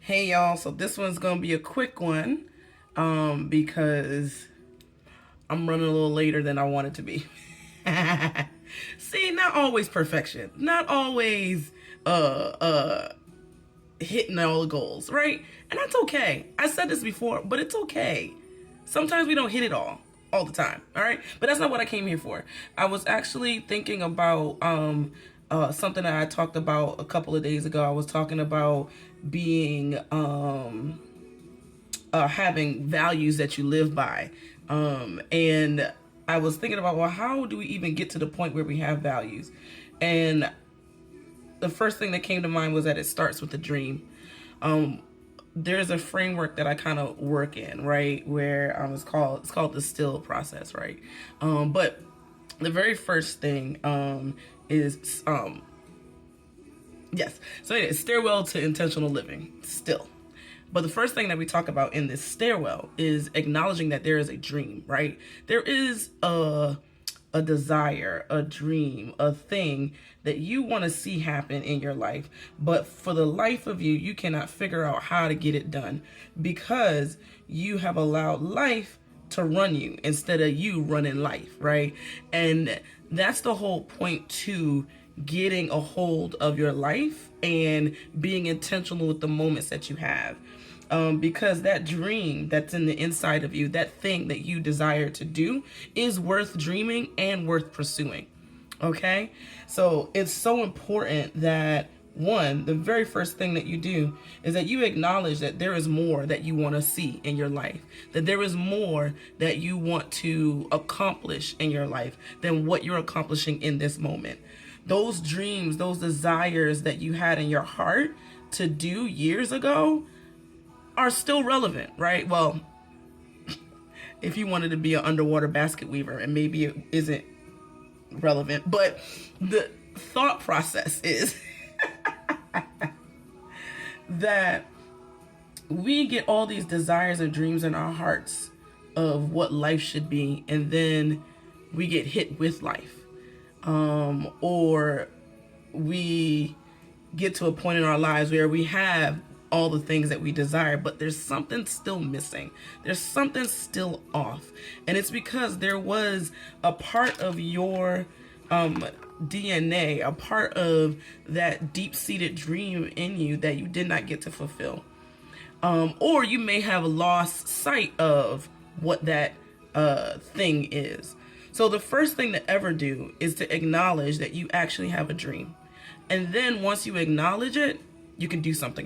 Hey y'all, so this one's gonna be a quick one because I'm running a little later than I wanted to be. See, not always perfection, not always hitting all the goals, right? And that's okay. I said this before, but it's okay. Sometimes we don't hit it all the time, all right? But that's not what I came here for. I was actually thinking about something that I talked about a couple of days ago. I was talking about being having values that you live by, and I was thinking about, well, how do we even get to the point where we have values? And the first thing that came to mind was that it starts with a dream. There's a framework that I kind of work in, right, where it's called the still process, right? But the very first thing is yes. So anyway, stairwell to intentional living, still. But the first thing that we talk about in this stairwell is acknowledging that there is a dream, right? There is a desire, a dream, a thing that you want to see happen in your life. But for the life of you, you cannot figure out how to get it done because you have allowed life to run you instead of you running life, right? And that's the whole point to getting a hold of your life and being intentional with the moments that you have. Because that dream that's in the inside of you, that thing that you desire to do, is worth dreaming and worth pursuing. Okay? So it's so important that, one, the very first thing that you do is that you acknowledge that there is more that you want to see in your life, that there is more that you want to accomplish in your life than what you're accomplishing in this moment. Those dreams, those desires that you had in your heart to do years ago are still relevant, right? Well, if you wanted to be an underwater basket weaver, and maybe it isn't relevant, but the thought process is that we get all these desires and dreams in our hearts of what life should be, and then we get hit with life. Or we get to a point in our lives where we have all the things that we desire, but there's something still missing. There's something still off. And it's because there was a part of your DNA, a part of that deep-seated dream in you that you did not get to fulfill. Or you may have lost sight of what that thing is. So the first thing to ever do is to acknowledge that you actually have a dream. And then once you acknowledge it, you can do something